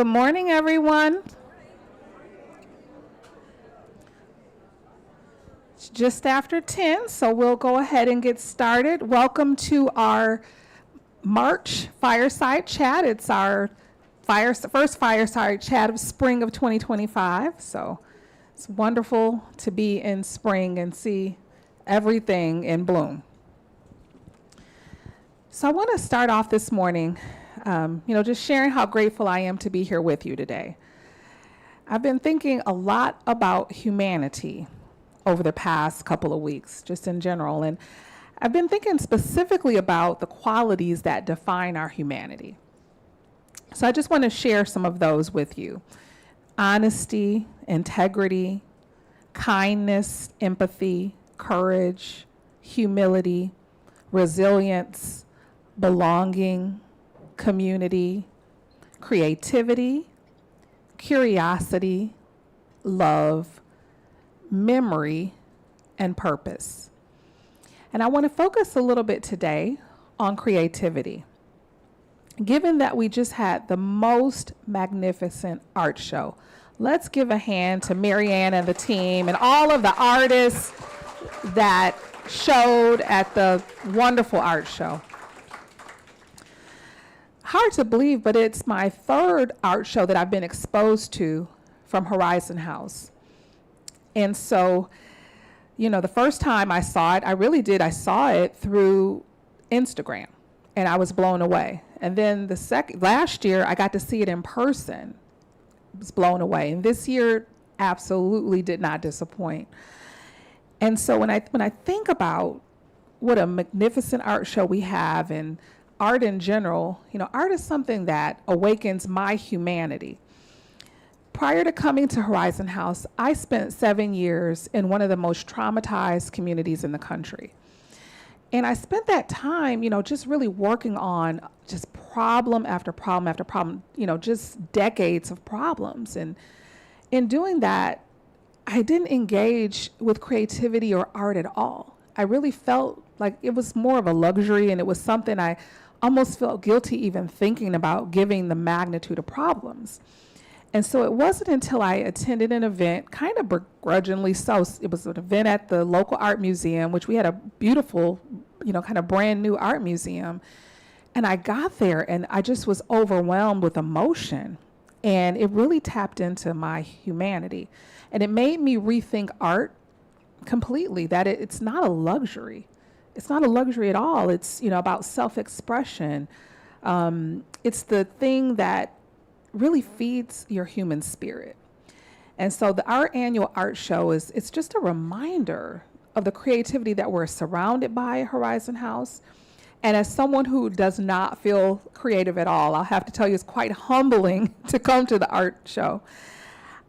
Good morning, everyone. It's just after 10, so we'll go ahead and get started. Welcome to our March Fireside Chat. It's our first Fireside Chat of spring of 2025. So it's wonderful to be in spring and see everything in bloom. So I want to start off this morning, just sharing how grateful I am to be here with you today. I've been thinking a lot about humanity over the past couple of weeks, just in general, and I've been thinking specifically about the qualities that define our humanity. So I just want to share some of those with you. Honesty, integrity, kindness, empathy, courage, humility, resilience, belonging, community, creativity, curiosity, love, memory, and purpose. And I want to focus a little bit today on creativity. Given that we just had the most magnificent art show, let's give a hand to Marianne and the team and all of the artists that showed at the wonderful art show. Hard to believe, but it's my third art show that I've been exposed to from Horizon House. And so, the first time I saw it, I saw it through Instagram, and I was blown away. And then last year, I got to see it in person. I was blown away. And this year absolutely did not disappoint. And so when I think about what a magnificent art show we have and art in general, art is something that awakens my humanity. Prior to coming to Horizon House, I spent 7 years in one of the most traumatized communities in the country. And I spent that time, just really working on just problem after problem after problem, just decades of problems. And in doing that, I didn't engage with creativity or art at all. I really felt like it was more of a luxury, and it was something I almost felt guilty even thinking about, given the magnitude of problems. And so it wasn't until I attended an event, kind of begrudgingly so. It was an event at the local art museum, which we had a beautiful, kind of brand new art museum. And I got there and I just was overwhelmed with emotion. And it really tapped into my humanity. And it made me rethink art completely, that it's not a luxury. It's not a luxury at all. It's, about self-expression. It's the thing that really feeds your human spirit. And so our annual art show it's just a reminder of the creativity that we're surrounded by at Horizon House. And as someone who does not feel creative at all, I'll have to tell you it's quite humbling to come to the art show.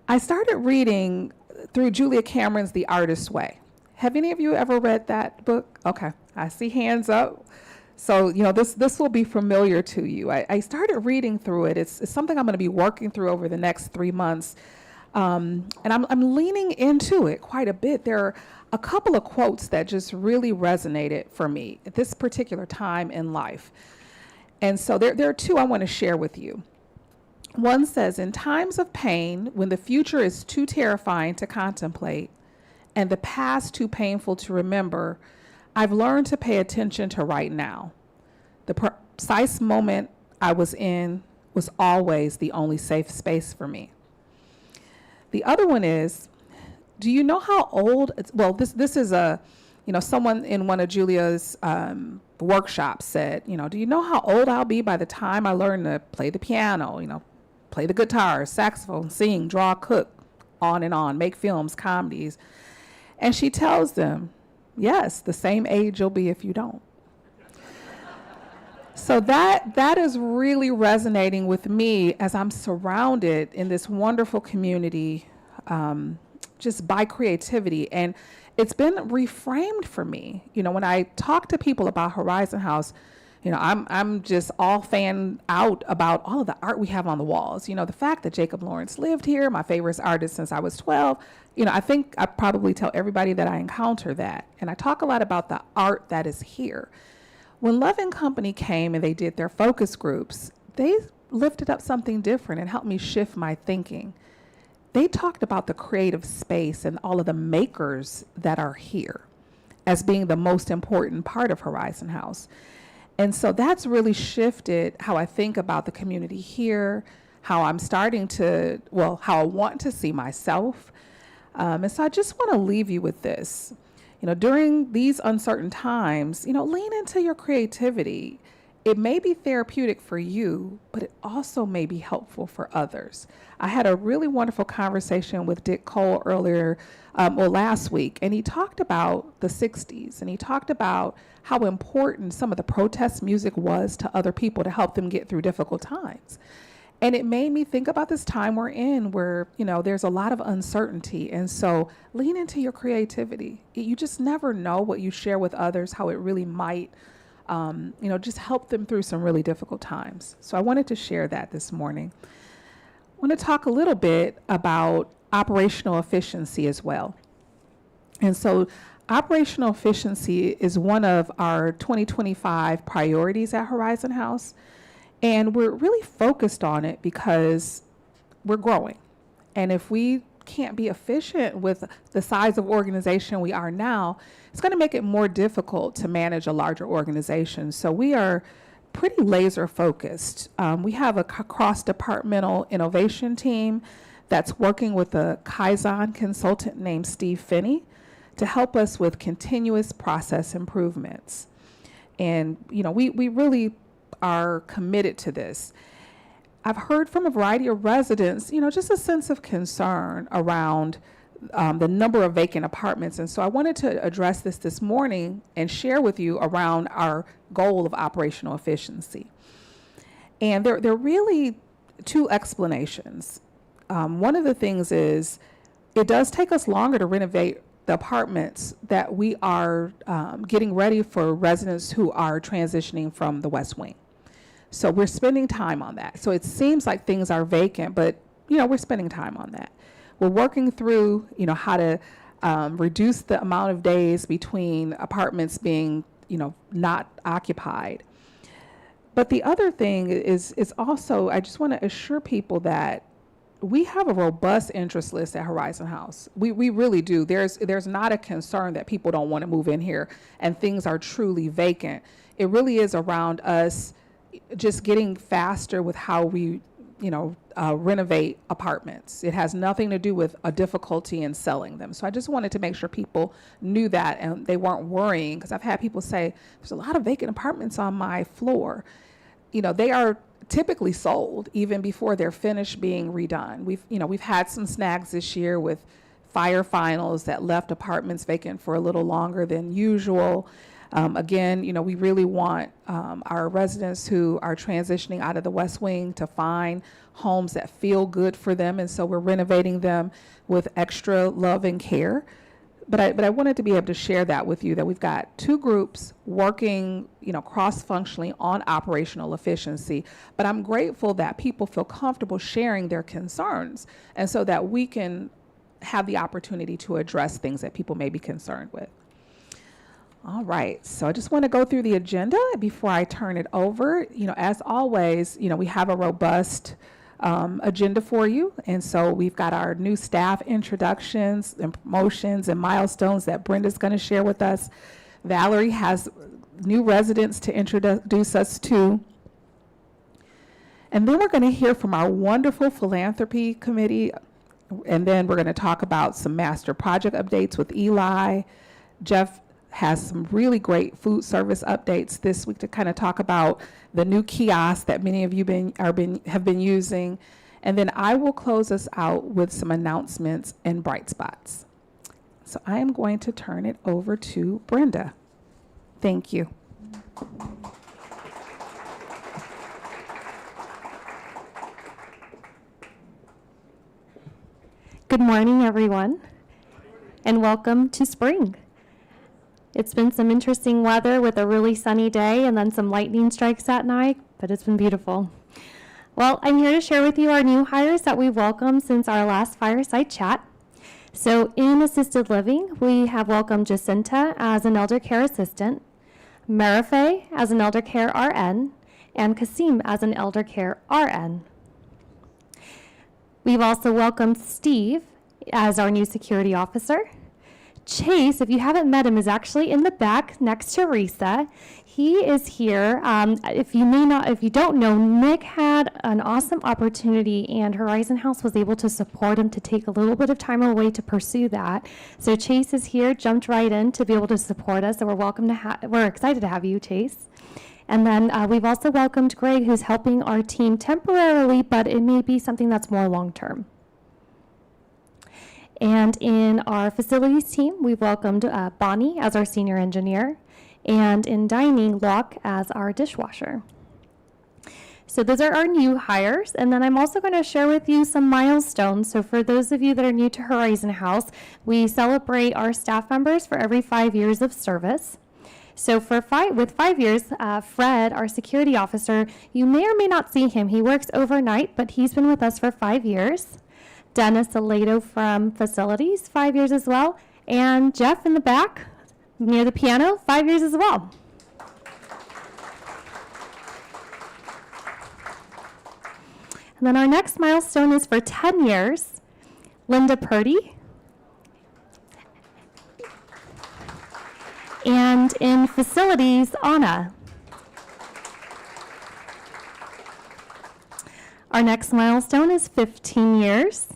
I started reading through Julia Cameron's The Artist's Way. Have any of you ever read that book? Okay, I see hands up. So, this will be familiar to you. I started reading through it. It's something I'm going to be working through over the next 3 months. And I'm leaning into it quite a bit. There are a couple of quotes that just really resonated for me at this particular time in life. And so there are two I want to share with you. One says, in times of pain, when the future is too terrifying to contemplate and the past too painful to remember, I've learned to pay attention to right now. The precise moment I was in was always the only safe space for me. The other one is, do you know how old, this is someone in one of Julia's workshops said, do you know how old I'll be by the time I learn to play the piano, play the guitar, saxophone, sing, draw, cook, on and on, make films, comedies. And she tells them, yes, the same age you'll be if you don't. So that is really resonating with me as I'm surrounded in this wonderful community, just by creativity. And it's been reframed for me. When I talk to people about Horizon House, I'm just all fanned out about all of the art we have on the walls. The fact that Jacob Lawrence lived here, my favorite artist since I was 12. I think I probably tell everybody that I encounter that. And I talk a lot about the art that is here. When Love and Company came and they did their focus groups, they lifted up something different and helped me shift my thinking. They talked about the creative space and all of the makers that are here as being the most important part of Horizon House. And so that's really shifted how I think about the community here, how I'm starting to, well, how I want to see myself. And so I just want to leave you with this. During these uncertain times, lean into your creativity. It may be therapeutic for you, but it also may be helpful for others. I had a really wonderful conversation with Dick Cole earlier, last week, and he talked about the 60s, and he talked about how important some of the protest music was to other people to help them get through difficult times. And it made me think about this time we're in where, there's a lot of uncertainty. And so lean into your creativity. You just never know what you share with others, how it really might, just help them through some really difficult times. So I wanted to share that this morning. I want to talk a little bit about operational efficiency as well. And so operational efficiency is one of our 2025 priorities at Horizon House. And we're really focused on it because we're growing. And if we can't be efficient with the size of organization we are now, it's going to make it more difficult to manage a larger organization. So we are pretty laser focused. We have a cross-departmental innovation team that's working with a Kaizen consultant named Steve Finney to help us with continuous process improvements. And, we really are committed to this. I've heard from a variety of residents, just a sense of concern around the number of vacant apartments. And so I wanted to address this morning and share with you around our goal of operational efficiency. And there are really two explanations. One of the things is it does take us longer to renovate the apartments that we are getting ready for residents who are transitioning from the West Wing. So we're spending time on that. So it seems like things are vacant, but we're spending time on that. We're working through how to reduce the amount of days between apartments being not occupied. But the other thing is also, I just want to assure people that we have a robust interest list at Horizon House. We really do. There's not a concern that people don't want to move in here and things are truly vacant. It really is around us just getting faster with how we, renovate apartments. It has nothing to do with a difficulty in selling them. So I just wanted to make sure people knew that and they weren't worrying, because I've had people say, there's a lot of vacant apartments on my floor. They are typically sold even before they're finished being redone. We've had some snags this year with fire finals that left apartments vacant for a little longer than usual. Again, we really want our residents who are transitioning out of the West Wing to find homes that feel good for them, and so we're renovating them with extra love and care. But I wanted to be able to share that with you, that we've got two groups working, cross-functionally on operational efficiency. But I'm grateful that people feel comfortable sharing their concerns, and so that we can have the opportunity to address things that people may be concerned with. All right, so I just want to go through the agenda before I turn it over. As always, we have a robust agenda for you. And so we've got our new staff introductions and promotions and milestones that Brenda's going to share with us. Valerie has new residents to introduce us to. And then we're going to hear from our wonderful philanthropy committee. And then we're going to talk about some master project updates with Eli. Jeff has some really great food service updates this week to kind of talk about the new kiosk that many of you have been using. And then I will close us out with some announcements and bright spots. So I am going to turn it over to Brenda. Thank you. Good morning, everyone, and welcome to spring. It's been some interesting weather with a really sunny day and then some lightning strikes at night, but it's been beautiful. Well, I'm here to share with you our new hires that we've welcomed since our last Fireside chat. So in assisted living, we have welcomed Jacinta as an elder care assistant, Marife as an elder care RN, and Kasim as an elder care RN. We've also welcomed Steve as our new security officer. Chase, if you haven't met him, is actually in the back next to Risa. He is here. If you don't know, Nick had an awesome opportunity, and Horizon House was able to support him to take a little bit of time away to pursue that. So Chase is here, jumped right in to be able to support us. So we're excited to have you, Chase. And then we've also welcomed Greg, who's helping our team temporarily, but it may be something that's more long-term. And in our facilities team, we've welcomed Bonnie as our senior engineer, and in dining, Locke as our dishwasher. So those are our new hires, and then I'm also going to share with you some milestones. So for those of you that are new to Horizon House, we celebrate our staff members for every 5 years of service. So with 5 years, Fred, our security officer, you may or may not see him. He works overnight, but he's been with us for 5 years. Dennis Aledo from facilities, 5 years as well. And Jeff in the back, near the piano, 5 years as well. And then our next milestone is for 10 years. Linda Purdy. And in facilities, Anna. Our next milestone is 15 years.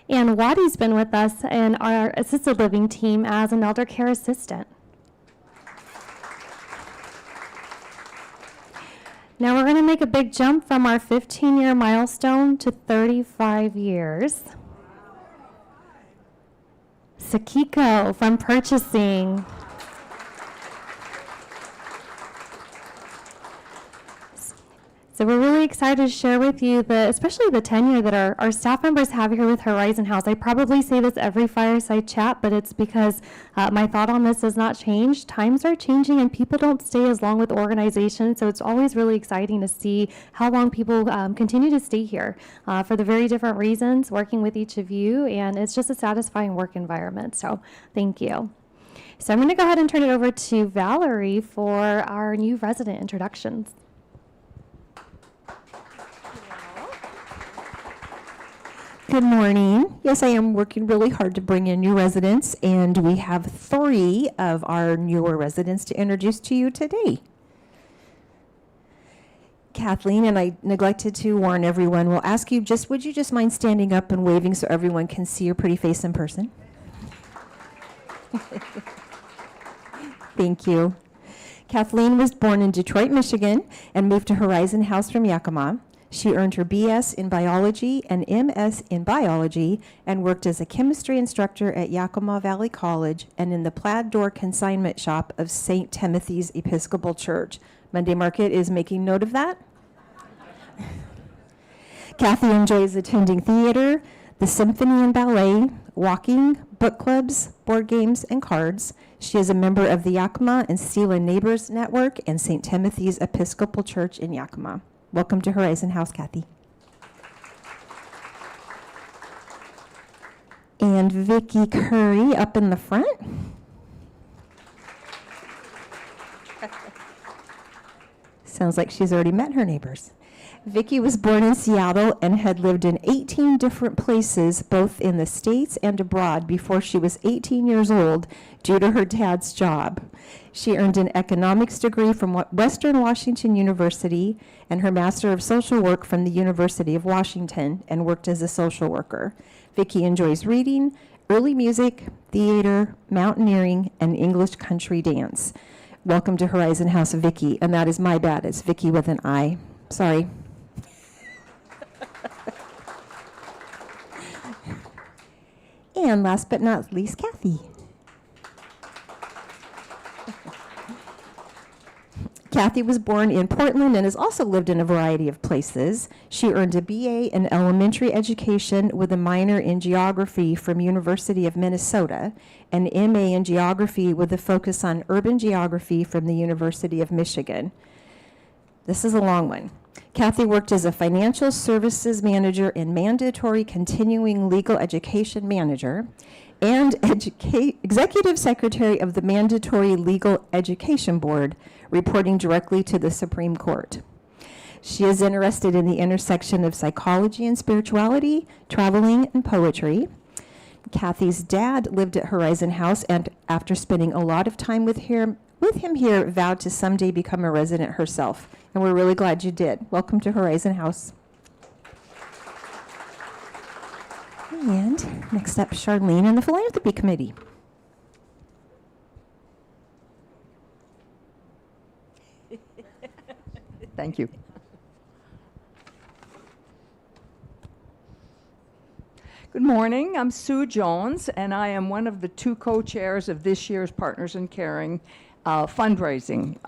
And Wadi's been with us in our assisted living team as an elder care assistant. Now we're going to make a big jump from our 15-year milestone to 35 years. Sakiko from purchasing. So we're really excited to share with you especially the tenure that our staff members have here with Horizon House. I probably say this every Fireside chat, but it's because my thought on this has not changed. Times are changing and people don't stay as long with organizations, so it's always really exciting to see how long people continue to stay here for the very different reasons, working with each of you, and it's just a satisfying work environment, so thank you. So I'm going to go ahead and turn it over to Valerie for our new resident introductions. Good morning. Yes, I am working really hard to bring in new residents, and we have 3 of our newer residents to introduce to you today. Kathleen, and I neglected to warn everyone, will ask you would you just mind standing up and waving so everyone can see your pretty face in person? Thank you. Kathleen was born in Detroit, Michigan, and moved to Horizon House from Yakima. She earned her BS in biology and MS in biology and worked as a chemistry instructor at Yakima Valley College and in the plaid door consignment shop of St. Timothy's Episcopal Church. Monday Market is making note of that. Kathy enjoys attending theater, the symphony and ballet, walking, book clubs, board games, and cards. She is a member of the Yakima and Stila Neighbors Network and St. Timothy's Episcopal Church in Yakima. Welcome to Horizon House, Kathy. And Vicki Curry up in the front. Sounds like she's already met her neighbors. Vicki was born in Seattle and had lived in 18 different places, both in the States and abroad, before she was 18 years old due to her dad's job. She earned an economics degree from Western Washington University and her Master of Social Work from the University of Washington and worked as a social worker. Vicki enjoys reading, early music, theater, mountaineering, and English country dance. Welcome to Horizon House, Vicki, and that is my bad. It's Vicki with an I. Sorry. And last but not least, Kathy. Kathy was born in Portland and has also lived in a variety of places. She earned a BA in elementary education with a minor in geography from University of Minnesota, and MA in geography with a focus on urban geography from the University of Michigan. This is a long one. Kathy worked as a financial services manager and mandatory continuing legal education manager and executive secretary of the Mandatory Legal Education Board, reporting directly to the Supreme Court. She is interested in the intersection of psychology and spirituality, traveling, and poetry. Kathy's dad lived at Horizon House, and after spending a lot of time with him here, vowed to someday become a resident herself. And we're really glad you did. Welcome to Horizon House. And next up, Charlene and the Philanthropy Committee. Thank you. Good morning. I'm Sue Jones, and I am one of the two co-chairs of this year's Partners in Caring fundraising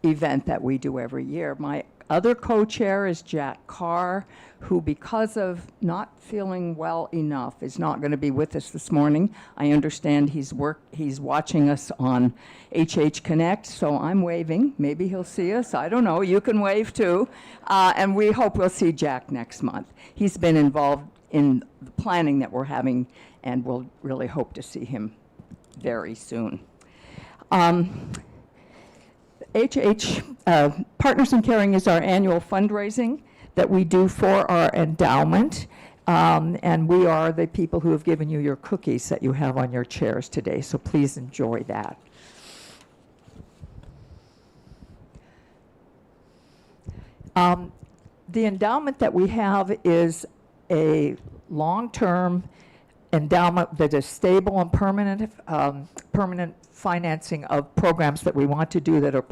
event that we do every year. My other co-chair is Jack Carr, who, because of not feeling well enough, is not going to be with us this morning. I understand he's watching us on HH Connect, so I'm waving. Maybe he'll see us. I don't know. You can wave too. And we hope we'll see Jack next month. He's been involved in the planning that we're having, and we'll really hope to see him very soon. Partners in Caring is our annual fundraising that we do for our endowment, and we are the people who have given you your cookies that you have on your chairs today, so please enjoy that. The endowment that we have is a long-term endowment that is stable and permanent financing of programs that we want to do that are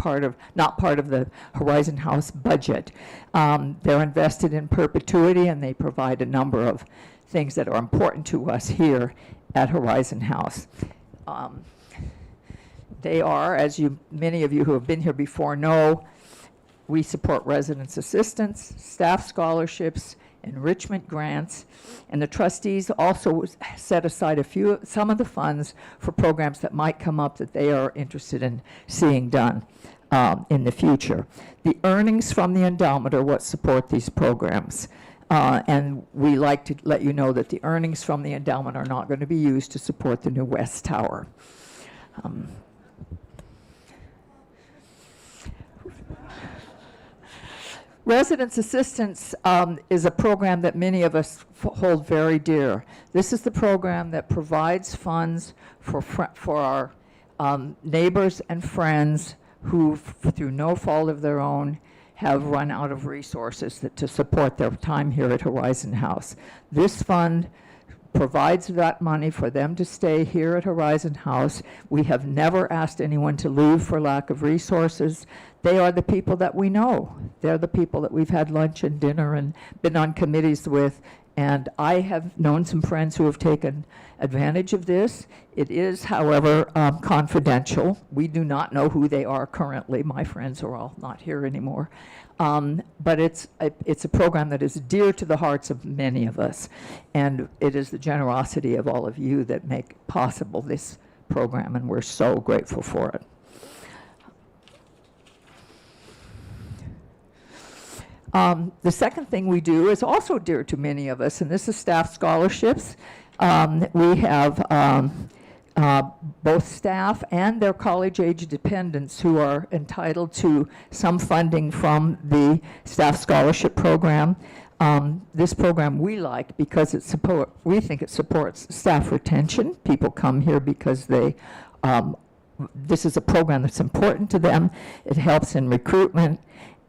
not part of the Horizon House budget. They're invested in perpetuity, and they provide a number of things that are important to us here at Horizon House. They are, as many of you who have been here before know, we support residence assistance, staff scholarships, enrichment grants, and the trustees also set aside some of the funds for programs that might come up that they are interested in seeing done in the future. The earnings from the endowment are what support these programs. And we like to let you know that the earnings from the endowment are not going to be used to support the new West Tower. Residence assistance is a program that many of us hold very dear. This is the program that provides funds for our neighbors and friends who, through no fault of their own, have run out of resources to support their time here at Horizon House. This fund provides that money for them to stay here at Horizon House. We have never asked anyone to leave for lack of resources. They are the people that we know. They're the people that we've had lunch and dinner and been on committees with. And I have known some friends who have taken advantage of this. It is, however, confidential. We do not know who they are currently. My friends are all not here anymore. But it's a program that is dear to the hearts of many of us. And it is the generosity of all of you that make possible this program, and we're so grateful for it. The second thing we do is also dear to many of us, and this is staff scholarships. We have both staff and their college-age dependents who are entitled to some funding from the staff scholarship program. This program we like because we think it supports staff retention. People come here because this is a program that's important to them. It helps in recruitment.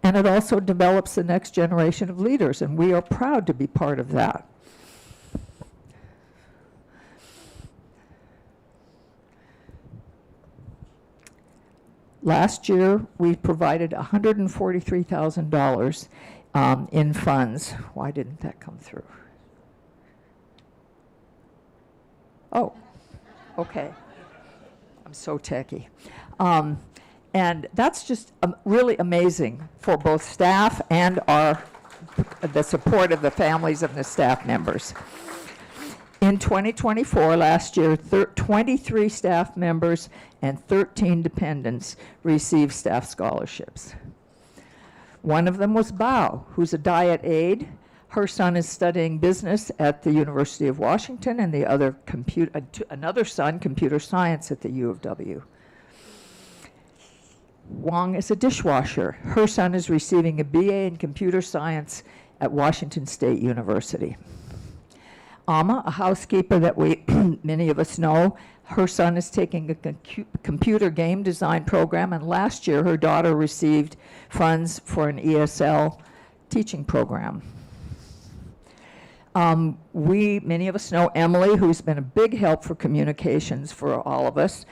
And it also develops the next generation of leaders, and we are proud to be part of that. Last year, we provided $143,000 in funds. Why didn't that come through? Oh, okay. I'm so techie. And that's just really amazing for both staff and the support of the families of the staff members. In 2024, last year, 23 staff members and 13 dependents received staff scholarships. One of them was Bao, who's a diet aide. Her son is studying business at the University of Washington, and the other another son, computer science at the U of W. Wong is a dishwasher. Her son is receiving a BA in computer science at Washington State University. Amma, a housekeeper that many of us know, her son is taking a computer game design program, and last year her daughter received funds for an ESL teaching program. Many of us know Emily, who's been a big help for communications for all of us.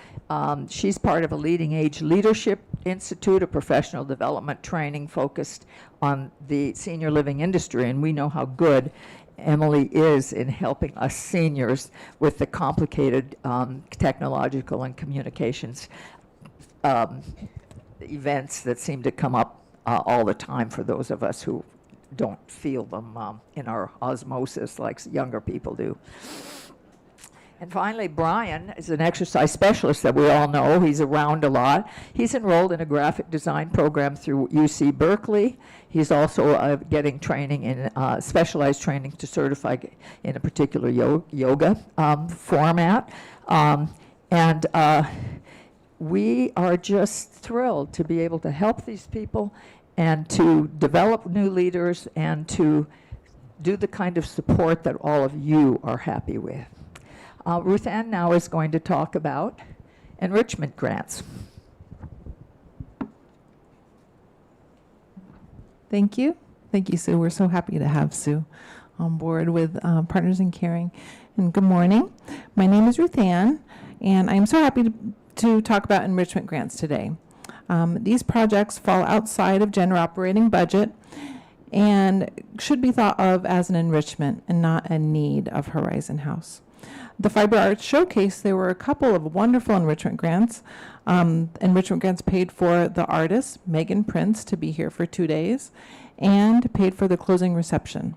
She's part of a Leading Age Leadership Institute, a professional development training focused on the senior living industry, and we know how good Emily is in helping us seniors with the complicated technological and communications events that seem to come up all the time for those of us who don't feel them in our osmosis like younger people do. And finally, Brian is an exercise specialist that we all know. He's around a lot. He's enrolled in a graphic design program through UC Berkeley. He's also getting training in specialized training to certify in a particular yoga format. We are just thrilled to be able to help these people and to develop new leaders and to do the kind of support that all of you are happy with. Ruth Ann now is going to talk about enrichment grants. Thank you. Thank you, Sue. We're so happy to have Sue on board with Partners in Caring. And good morning. My name is Ruth Ann, and I'm so happy to talk about enrichment grants today. These projects fall outside of general operating budget and should be thought of as an enrichment and not a need of Horizon House. The Fiber Arts Showcase, there were a couple of wonderful enrichment grants. Enrichment grants paid for the artist, Megan Prince, to be here for 2 days, and paid for the closing reception.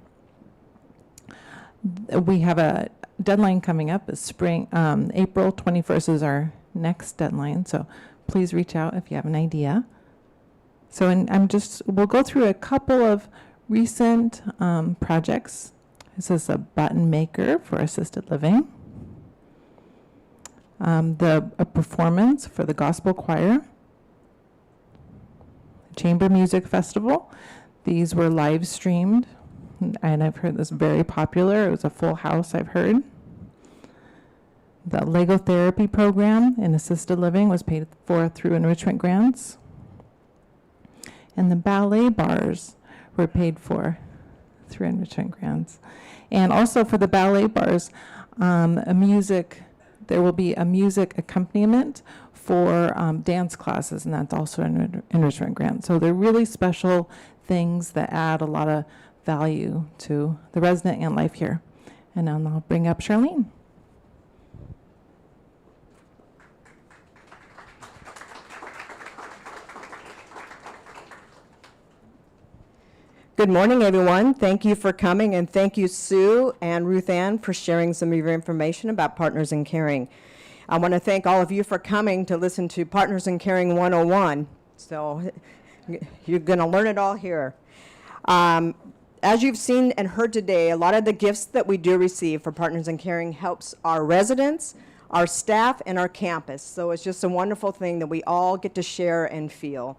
We have a deadline coming up. It's spring. April 21st is our next deadline, so please reach out if you have an idea. So we'll go through a couple of recent projects. This is a button maker for assisted living. A performance for the gospel choir. Chamber Music Festival. These were live streamed, and I've heard this very popular. It was a full house, I've heard. The Lego therapy program in assisted living was paid for through enrichment grants. And the ballet bars were paid for through enrichment grants. And also for the ballet bars, there will be a music accompaniment for dance classes, and that's also an enrichment grant. So they're really special things that add a lot of value to the resident and life here. And now I'll bring up Charlene. Good morning, everyone. Thank you for coming, and thank you, Sue and Ruth Ann, for sharing some of your information about Partners in Caring. I want to thank all of you for coming to listen to Partners in Caring 101. So you're going to learn it all here. As you've seen and heard today, a lot of the gifts that we do receive for Partners in Caring helps our residents, our staff, and our campus. So it's just a wonderful thing that we all get to share and feel.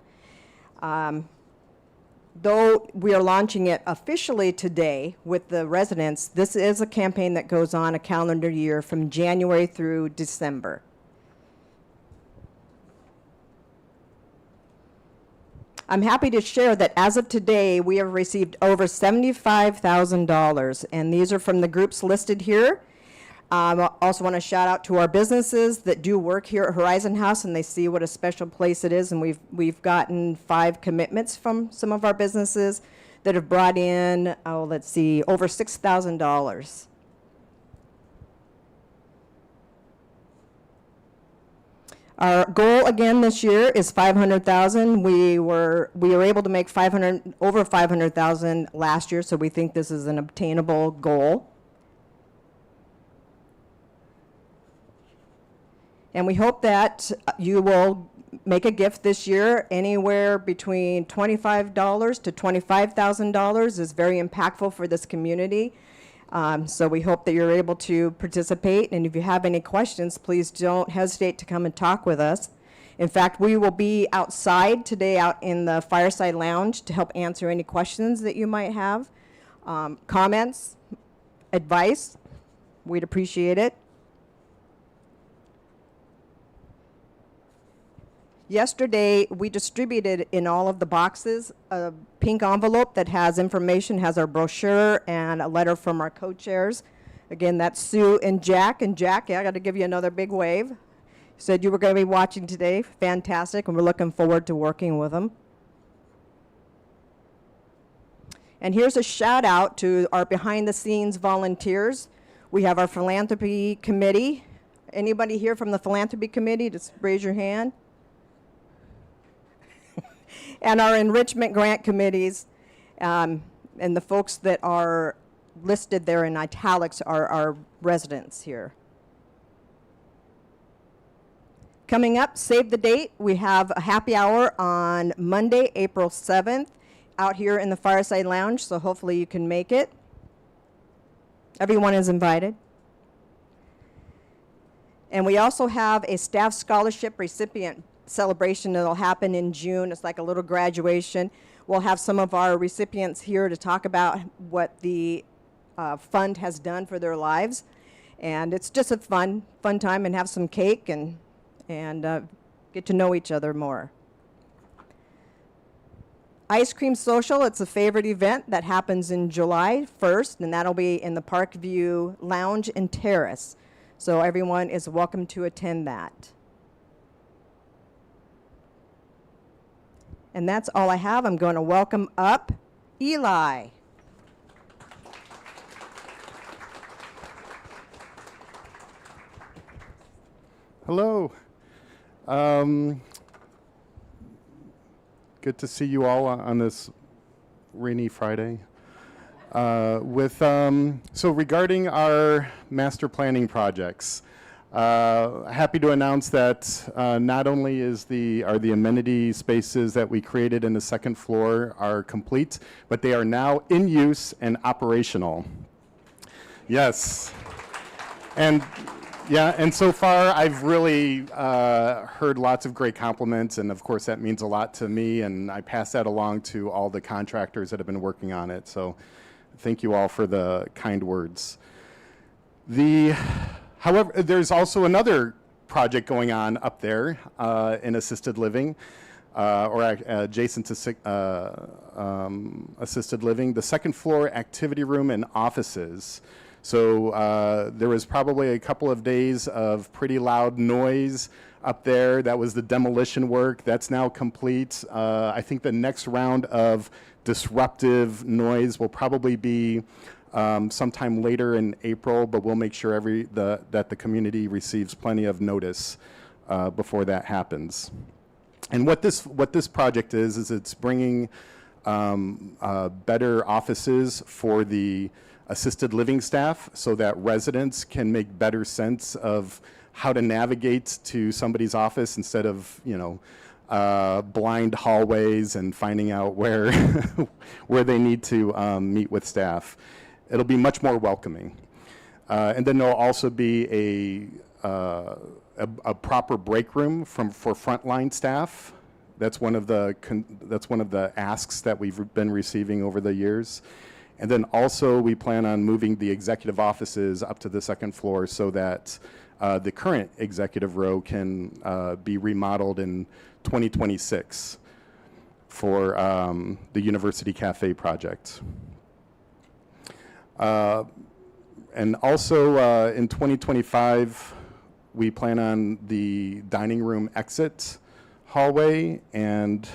Though we are launching it officially today with the residents, this is a campaign that goes on a calendar year from January through December. I'm happy to share that as of today, we have received over $75,000, and these are from the groups listed here. I also want to shout out to our businesses that do work here at Horizon House, and they see what a special place it is. And we've gotten 5 commitments from some of our businesses that have brought in, over $6,000. Our goal again this year is $500,000. We were able to make over $500,000 last year, so we think this is an obtainable goal. And we hope that you will make a gift this year. Anywhere between $25 to $25,000 is very impactful for this community. So we hope that you're able to participate. And if you have any questions, please don't hesitate to come and talk with us. In fact, we will be outside today out in the Fireside Lounge to help answer any questions that you might have, comments, advice. We'd appreciate it. Yesterday, we distributed in all of the boxes a pink envelope that has information, has our brochure and a letter from our co-chairs. Again, that's Sue and Jack. And Jack, yeah, I got to give you another big wave. Said you were going to be watching today. Fantastic. And we're looking forward to working with them. And here's a shout out to our behind the scenes volunteers. We have our philanthropy committee. Anybody here from the philanthropy committee? Just raise your hand. And our enrichment grant committees, and the folks that are listed there in italics are our residents here. Coming up, save the date, we have a happy hour on Monday, April 7th, out here in the Fireside Lounge, so hopefully you can make it. Everyone is invited. And we also have a staff scholarship recipient celebration that'll happen in June. It's like a little graduation. We'll have some of our recipients here to talk about what the fund has done for their lives. And it's just a fun time, and have some cake and get to know each other more. Ice Cream Social, it's a favorite event that happens in July 1st, and that'll be in the Parkview Lounge and Terrace. So everyone is welcome to attend that. And that's all I have. I'm going to welcome up Eli. Hello. Good to see you all on this rainy Friday. So regarding our master planning projects, happy to announce that not only are the amenity spaces that we created in the second floor are complete, but they are now in use and operational. Yes. And so far I've really heard lots of great compliments, and of course that means a lot to me, and I pass that along to all the contractors that have been working on it. So thank you all for the kind words. However, there's also another project going on up there in assisted living, or adjacent to assisted living, the second floor activity room and offices. So there was probably a couple of days of pretty loud noise up there. That was the demolition work. That's now complete. I think the next round of disruptive noise will probably be sometime later in April, but we'll make sure that the community receives plenty of notice before that happens. And what this project is it's bringing better offices for the assisted living staff so that residents can make better sense of how to navigate to somebody's office instead of, blind hallways and finding out where where they need to meet with staff. It'll be much more welcoming. And then there'll also be a proper break room for frontline staff. That's one of the asks that we've been receiving over the years. And then also we plan on moving the executive offices up to the second floor so that the current executive row can be remodeled in 2026 for the University Cafe project. And also in 2025, we plan on the dining room exit hallway, and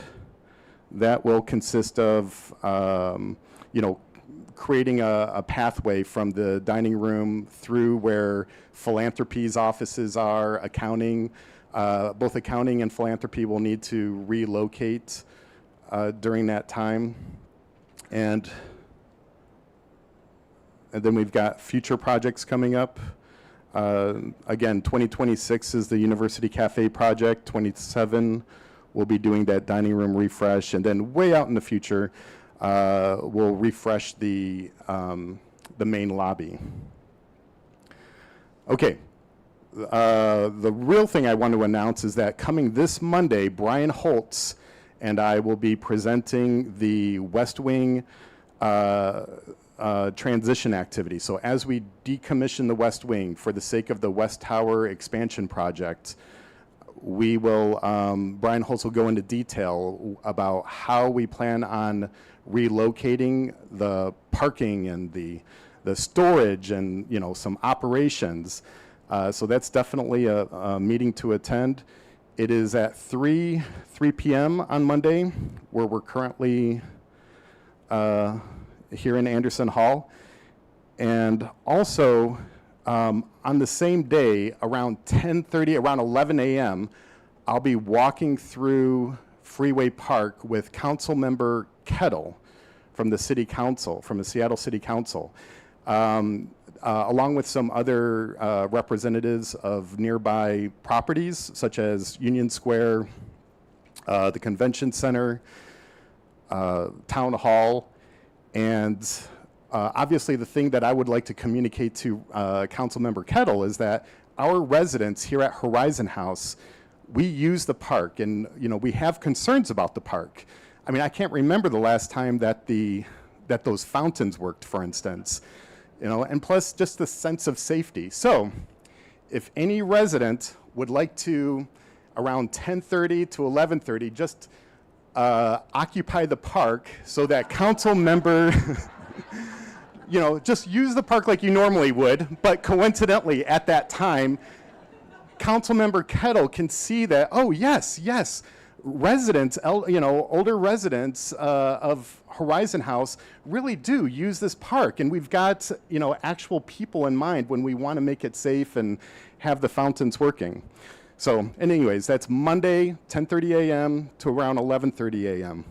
that will consist of, creating a pathway from the dining room through where philanthropy's offices are, accounting. Both accounting and philanthropy will need to relocate during that time. And then we've got future projects coming up. Again, 2026 is the University Cafe project. 27, we'll be doing that dining room refresh. And then way out in the future, we'll refresh the main lobby. Okay, the real thing I want to announce is that coming this Monday, Brian Holtz and I will be presenting the West Wing transition activity. So as we decommission the West Wing for the sake of the West Tower expansion project, we will, Brian Holtz will go into detail about how we plan on relocating the parking and the storage and, you know, some operations. So that's definitely a meeting to attend. It is at 3 p.m. on Monday, where we're currently here in Anderson Hall. And also, on the same day, around 10:30, around 11 a.m., I'll be walking through Freeway Park with Council Member Kettle from the City Council, from the Seattle City Council, along with some other representatives of nearby properties, such as Union Square, the Convention Center, Town Hall, and obviously the thing that I would like to communicate to Councilmember Kettle is that our residents here at Horizon House, we use the park, and you know, we have concerns about the park. I mean, I can't remember the last time that those fountains worked, for instance, you know, and plus just the sense of safety. So if any resident would like to, around 10:30 to 11:30, just occupy the park so that council member, you know, just use the park like you normally would, but coincidentally at that time, Councilmember Kettle can see that, oh yes, residents, you know, older residents of Horizon House really do use this park, and we've got, you know, actual people in mind when we want to make it safe and have the fountains working. So, and anyways, that's Monday, 10:30 a.m. to around 11:30 a.m.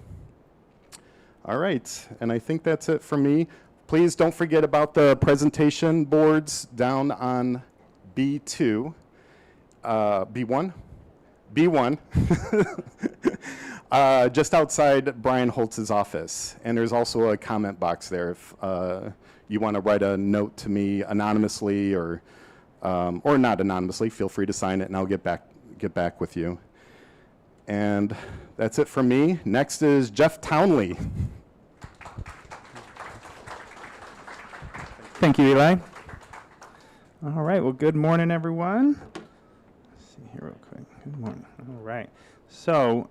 All right, and I think that's it for me. Please don't forget about the presentation boards down on B2, B1, just outside Brian Holtz's office. And there's also a comment box there if you want to write a note to me anonymously or not anonymously. Feel free to sign it, and I'll get back with you. And that's it from me. Next is Jeff Townley. Thank you, Eli. All right, well, good morning, everyone. Let's see here real quick. Good morning. All right. So,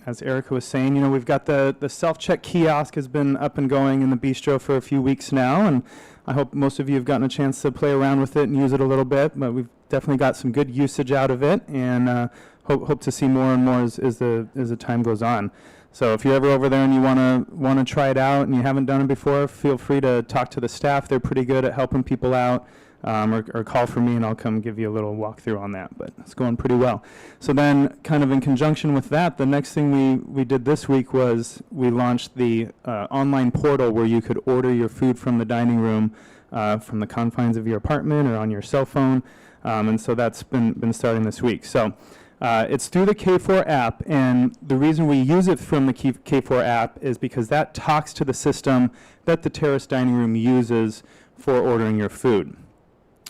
as Erica was saying, you know, we've got the self-check kiosk has been up and going in the bistro for a few weeks now, and I hope most of you have gotten a chance to play around with it and use it a little bit, but we've definitely got some good usage out of it, and hope to see more and more as the time goes on. So if you're ever over there and you want to try it out and you haven't done it before, feel free to talk to the staff. They're pretty good at helping people out, or call for me and I'll come give you a little walkthrough on that. But it's going pretty well. So then, kind of in conjunction with that, the next thing we did this week was we launched the online portal where you could order your food from the dining room from the confines of your apartment or on your cell phone. And so that's been starting this week. So it's through the K4 app, and the reason we use it from the K4 app is because that talks to the system that the Terrace Dining Room uses for ordering your food.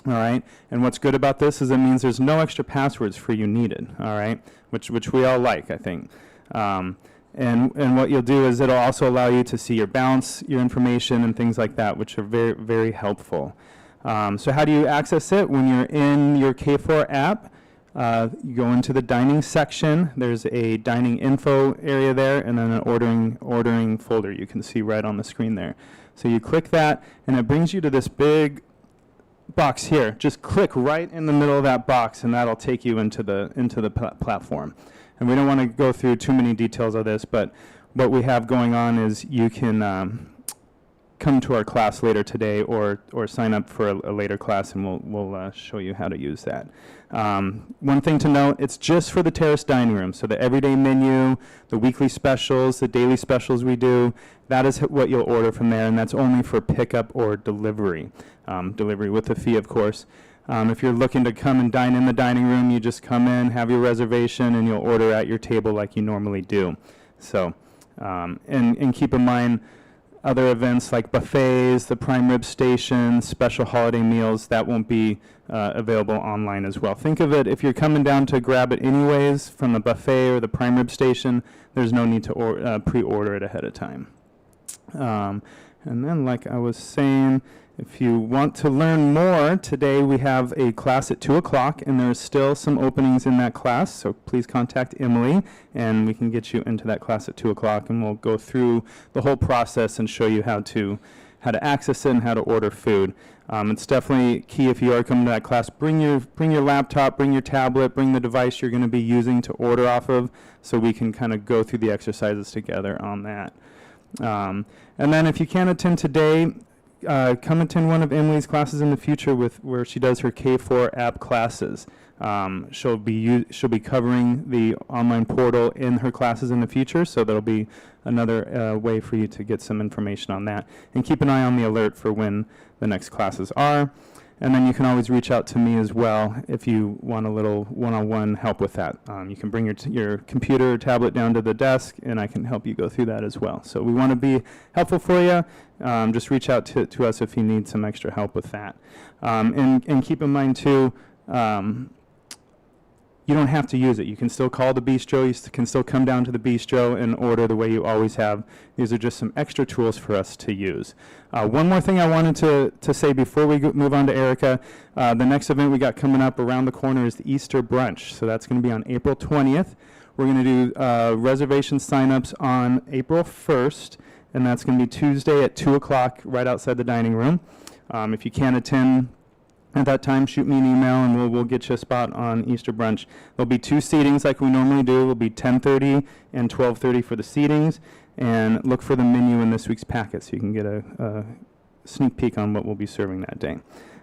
All right, and what's good about this is it means there's no extra passwords for you needed. All right, which we all like, I think. And what you'll do is it'll also allow you to see your balance, your information, and things like that, which are very, very helpful. So how do you access it? When you're in your K4 app, you go into the dining section. There's a dining info area there, and then an ordering folder you can see right on the screen there. So you click that, and it brings you to this big box here. Just click right in the middle of that box, and that'll take you into the platform. And we don't want to go through too many details of this, but what we have going on is you can come to our class later today, or sign up for a later class, and we'll show you how to use that. One thing to note, it's just for the Terrace Dining Room. So the everyday menu, the weekly specials, the daily specials we do, that is what you'll order from there, and that's only for pickup or delivery. Delivery with a fee, of course. If you're looking to come and dine in the dining room, you just come in, have your reservation, and you'll order at your table like you normally do. So, and keep in mind, other events like buffets, the prime rib station, special holiday meals, that won't be available online as well. Think of it, if you're coming down to grab it anyways from the buffet or the prime rib station, there's no need to pre-order it ahead of time. And then, like I was saying, if you want to learn more, today we have a class at 2 o'clock, and there's still some openings in that class, so please contact Emily, and we can get you into that class at 2 o'clock, and we'll go through the whole process and show you how to access it and how to order food. It's definitely key if you are coming to that class. Bring your laptop, bring your tablet, bring the device you're going to be using to order off of, so we can kind of go through the exercises together on that. And then if you can't attend today, come attend one of Emily's classes in the future where she does her K4 app classes. She'll be covering the online portal in her classes in the future, so that'll be another way for you to get some information on that. And keep an eye on the alert for when the next classes are. And then you can always reach out to me as well if you want a little one-on-one help with that. You can bring your computer or tablet down to the desk, and I can help you go through that as well. So we want to be helpful for you. Just reach out to us if you need some extra help with that. And keep in mind, too, you don't have to use it. You can still call the bistro. You can still come down to the bistro and order the way you always have. These are just some extra tools for us to use. One more thing I wanted to say before we move on to Erica. The next event we got coming up around the corner is the Easter brunch. So that's going to be on April 20th. We're going to do reservation signups on April 1st, and that's going to be Tuesday at 2 o'clock right outside the dining room. If you can't attend at that time, shoot me an email and we'll get you a spot on Easter brunch. There'll be 2 seatings like we normally do. It'll be 10:30 and 12:30 for the seatings. And look for the menu in this week's packet so you can get a sneak peek on what we'll be serving that day.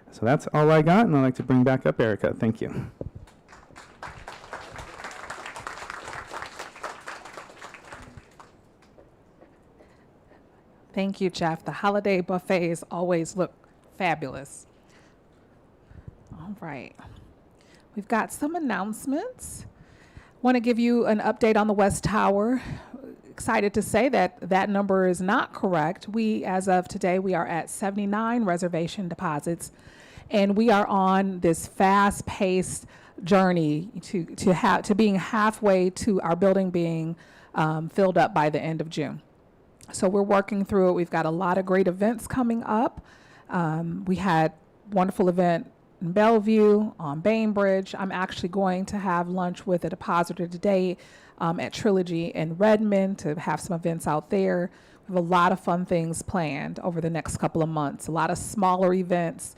So that's all I got, and I'd like to bring back up Erica. Thank you. Thank you, Jeff. The holiday buffets always look fabulous. All right. We've got some announcements. Want to give you an update on the West Tower. Excited to say that number is not correct. As of today, we are at 79 reservation deposits, and we are on this fast-paced journey to being halfway to our building being filled up by the end of June. So we're working through it. We've got a lot of great events coming up. We had a wonderful event in Bellevue, on Bainbridge. I'm actually going to have lunch with a depositor today at Trilogy in Redmond to have some events out there. We have a lot of fun things planned over the next couple of months, a lot of smaller events.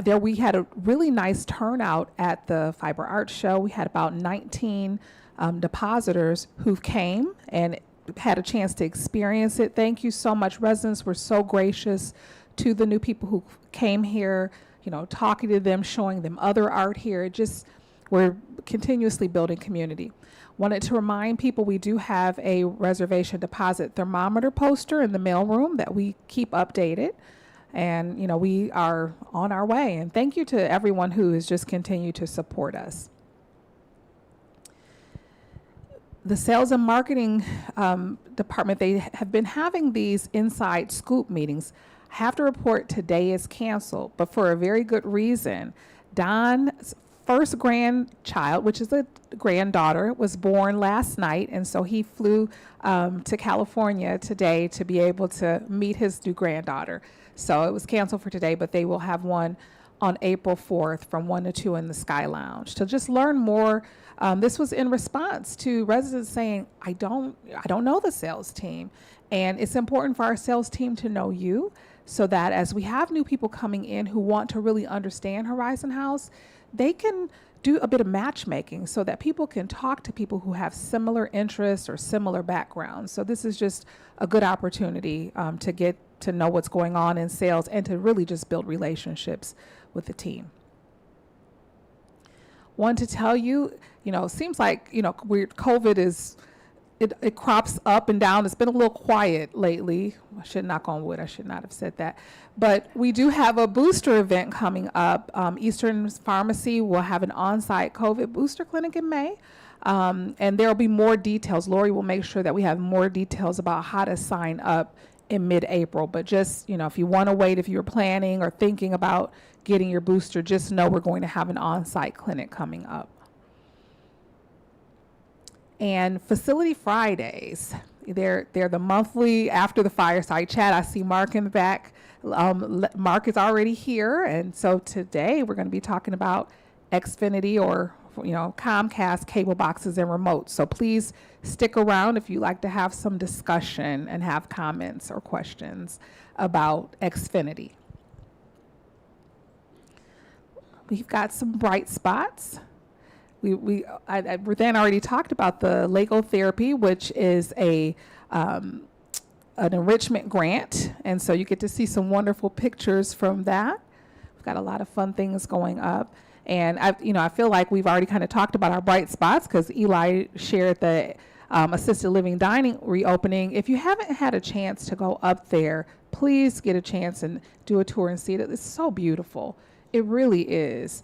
There we had a really nice turnout at the Fiber Arts Show. We had about 19 depositors who came and had a chance to experience it. Thank you so much. Residents were so gracious to the new people who came here, talking to them, showing them other art here. We're continuously building community. Wanted to remind people we do have a reservation deposit thermometer poster in the mailroom that we keep updated. And, we are on our way. And thank you to everyone who has just continued to support us. The sales and marketing department, they have been having these inside scoop meetings. I have to report today is canceled, but for a very good reason. Don's first grandchild, which is a granddaughter, was born last night, and so he flew to California today to be able to meet his new granddaughter. So it was canceled for today, but they will have one on April 4th from 1 to 2 in the Sky Lounge. To just learn more, this was in response to residents saying, I don't know the sales team. And it's important for our sales team to know you, so that as we have new people coming in who want to really understand Horizon House, they can do a bit of matchmaking so that people can talk to people who have similar interests or similar backgrounds. So this is just a good opportunity to get to know what's going on in sales and to really just build relationships with the team. Want to tell you, it seems like, COVID is, it crops up and down. It's been a little quiet lately. I should knock on wood. I should not have said that. But we do have a booster event coming up. Eastern Pharmacy will have an on-site COVID booster clinic in May. And there will be more details. Lori will make sure that we have more details about how to sign up in mid-April. But just, if you want to wait, if you're planning or thinking about getting your booster, just know we're going to have an on-site clinic coming up. And Facility Fridays, they're the monthly after the Fireside chat. I see Mark in the back. Mark is already here, and so today we're going to be talking about Xfinity or Comcast cable boxes and remotes. So please stick around if you'd like to have some discussion and have comments or questions about Xfinity. We've got some bright spots. Ruthann already talked about the Lego therapy, which is an enrichment grant, and so you get to see some wonderful pictures from that. We've got a lot of fun things going up, and I feel like we've already kind of talked about our bright spots because Eli shared the assisted living dining reopening. If you haven't had a chance to go up there, please get a chance and do a tour and see it. It's so beautiful. It really is.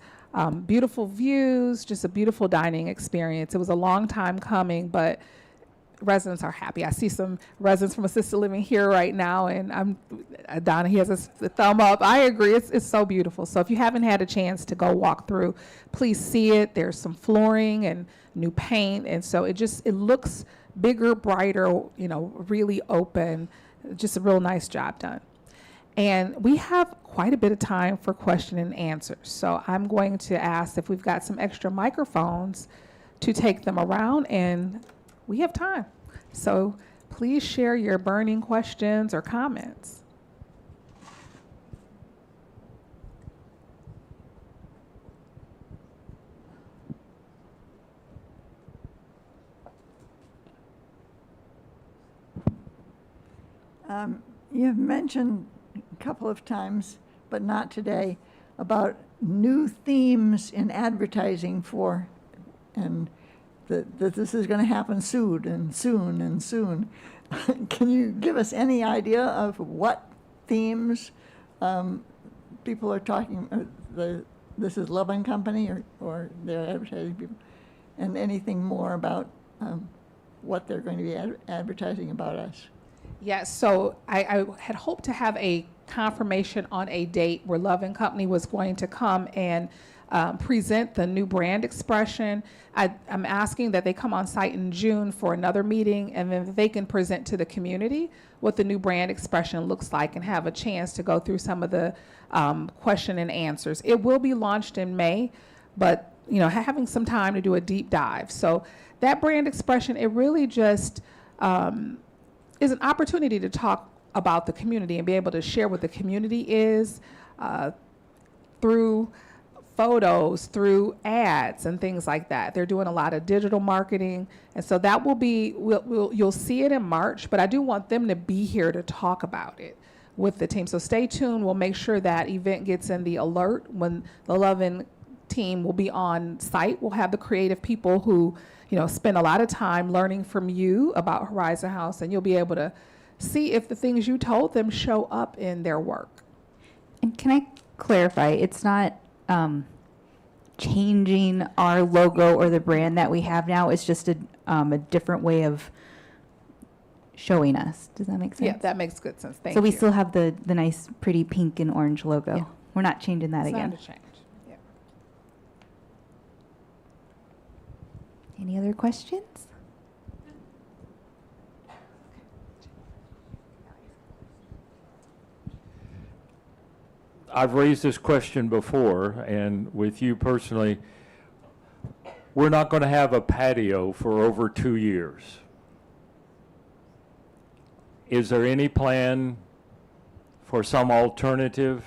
Beautiful views, just a beautiful dining experience. It was a long time coming, but residents are happy. I see some residents from assisted living here right now, and Donna, he has a thumb up. I agree, it's so beautiful. So if you haven't had a chance to go walk through, please see it. There's some flooring and new paint, and so it looks bigger, brighter, really open. Just a real nice job done. And we have quite a bit of time for question and answers. So I'm going to ask if we've got some extra microphones to take them around, and we have time. So please share your burning questions or comments. You've mentioned a couple of times, but not today, about new themes in advertising and that this is going to happen soon and soon and soon. Can you give us any idea of what themes people are talking? This is Love and Company, or they're advertising people, and anything more about what they're going to be advertising about us? Yes, so I had hoped to have a confirmation on a date where Love and Company was going to come and present the new brand expression. I'm asking that they come on site in June for another meeting, and then they can present to the community what the new brand expression looks like and have a chance to go through some of the question and answers. It will be launched in May, but having some time to do a deep dive. So that brand expression, it really just is an opportunity to talk about the community and be able to share what the community is through photos, through ads and things like that. They're doing a lot of digital marketing, and so that will be, you'll see it in March, but I do want them to be here to talk about it with the team. So stay tuned. We'll make sure that event gets in the alert when the Love-In team will be on site. We'll have the creative people who spend a lot of time learning from you about Horizon House, and you'll be able to see if the things you told them show up in their work. And can I clarify, it's not changing our logo or the brand that we have now, it's just a different way of showing us. Does that make sense? Yeah, that makes good sense. Thank you. So we you. still have the nice, pretty pink and orange logo. Yeah. We're not changing that It's again. not a change. Yeah. Any other questions? I've raised this question before, and with you personally, we're not going to have a patio for over 2 years. Is there any plan for some alternative?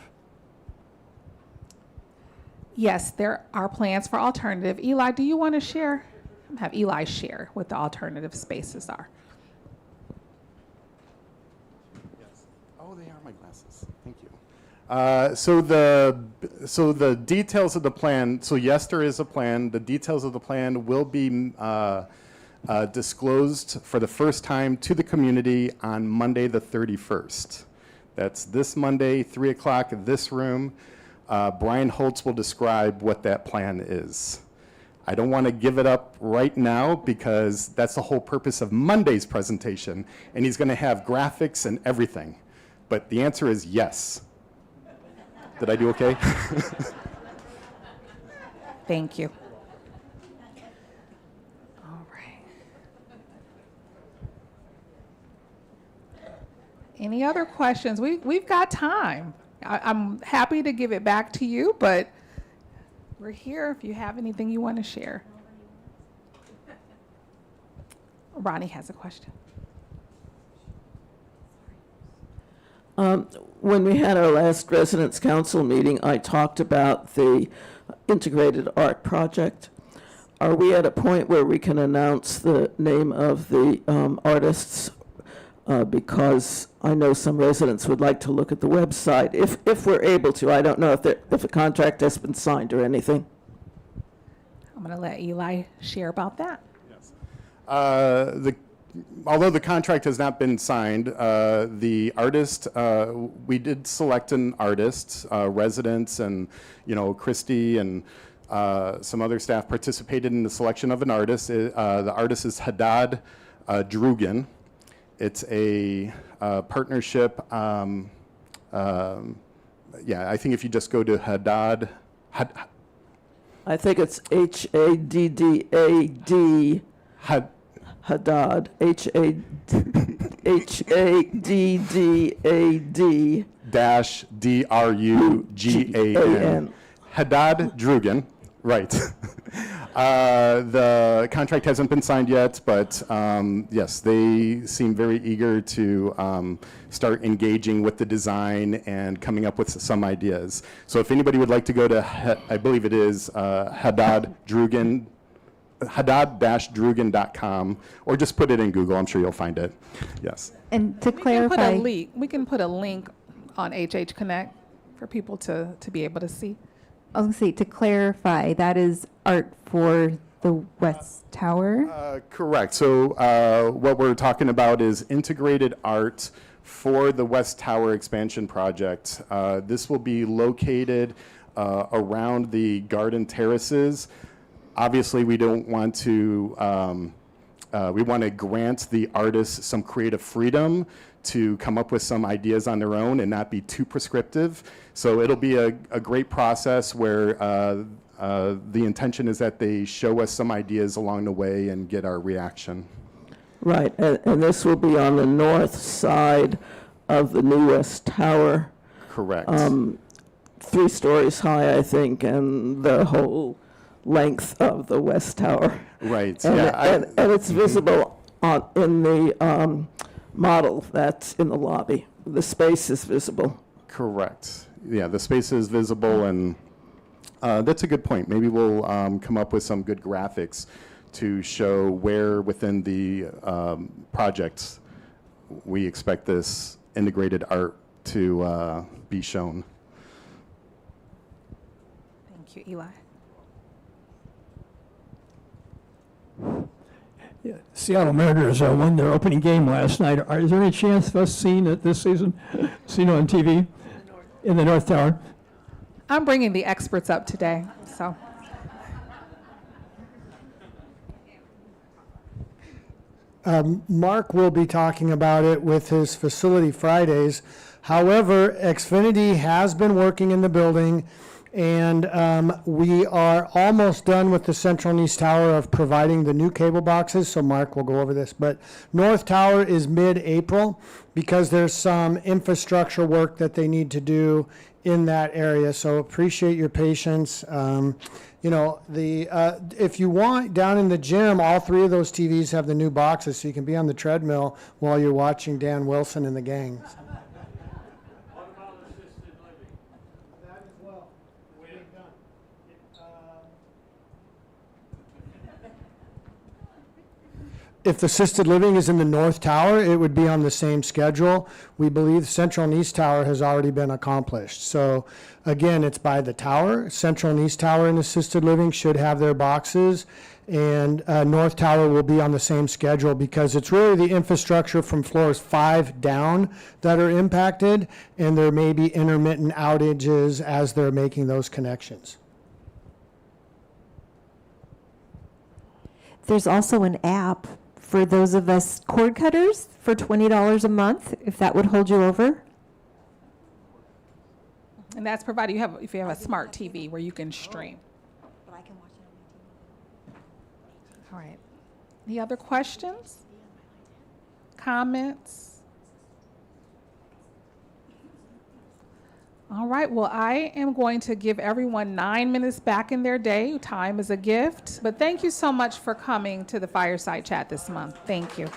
Yes, there are plans for alternative. Eli, do you want to share? Have Eli share what the alternative spaces are. Yes. Oh, they are my glasses. Thank you. So the details of the plan. So yes, there is a plan. The details of the plan will be disclosed for the first time to the community on Monday the 31st. That's this Monday, 3 o'clock in this room. Brian Holtz will describe what that plan is. I don't want to give it up right now because that's the whole purpose of Monday's presentation, and he's going to have graphics and everything. But the answer is yes. Did I do okay? Thank you. All right. Any other questions? We've got time. I'm happy to give it back to you, but we're here if you have anything you want to share. Ronnie has a question. When we had our last residents council meeting, I talked about the integrated art project. Are we at a point where we can announce the name of the artists? Because I know some residents would like to look at the website, if we're able to. I don't know if a contract has been signed or anything. I'm going to let Eli share about that. Although the contract has not been signed, the artist, we did select an artist, residents, and Christy and some other staff participated in the selection of an artist. The artist is Haddad Drugan. It's a partnership. I think if you just go to Haddad. I think it's Haddad. Haddad, Haddad dash Drugan. Haddad Drugan, right. The contract hasn't been signed yet, but yes, they seem very eager to start engaging with the design and coming up with some ideas. So if anybody would like to go to, I believe it is haddad-drugan.com, or just put it in Google. I'm sure you'll find it. Yes. And to We can clarify, put a link on HH Connect for people to be able to see. I was going to say, to clarify, that is art for the West Tower? Correct. So what we're talking about is integrated art for the West Tower expansion project. This will be located around the garden terraces. Obviously, we don't want to, we want to grant the artists some creative freedom to come up with some ideas on their own and not be too prescriptive. So it'll be a great process where the intention is that they show us some ideas along the way and get our reaction. Right, and this will be on the north side of the new West Tower. Correct. 3 stories high, I think, and the whole length of the West Tower. Right. And it's visible in the model that's in the lobby. The space is visible. Correct. Yeah, the space is visible, and that's a good point. Maybe we'll come up with some good graphics to show where within the projects we expect this integrated art to be shown. Thank you, Eli. Yeah, Seattle Mariners won their opening game last night. Is there any chance of us seeing it this season? Seeing it on TV in the North Tower? I'm bringing the experts up today, so. Mark will be talking about it with his Facility Fridays. However, Xfinity has been working in the building, and we are almost done with the Central and East Tower of providing the new cable boxes, so Mark will go over this. But North Tower is mid-April because there's some infrastructure work that they need to do in that area, so appreciate your patience. If you want, down in the gym, all 3 of those TVs have the new boxes, so you can be on the treadmill while you're watching Dan Wilson and the gang. What about assisted living? That as well. If the assisted living is in the North Tower, it would be on the same schedule. We believe Central and East Tower has already been accomplished. So again, it's by the tower. Central and East Tower and assisted living should have their boxes, and North Tower will be on the same schedule because it's really the infrastructure from floors 5 down that are impacted, and there may be intermittent outages as they're making those connections. There's also an app for those of us cord cutters for $20 a month, if that would hold you over. And that's provided if you have a smart TV where you can stream. All right. Any other questions? Comments? All right, well, I am going to give everyone 9 minutes back in their day. Time is a gift. But thank you so much for coming to the Fireside Chat this month. Thank you.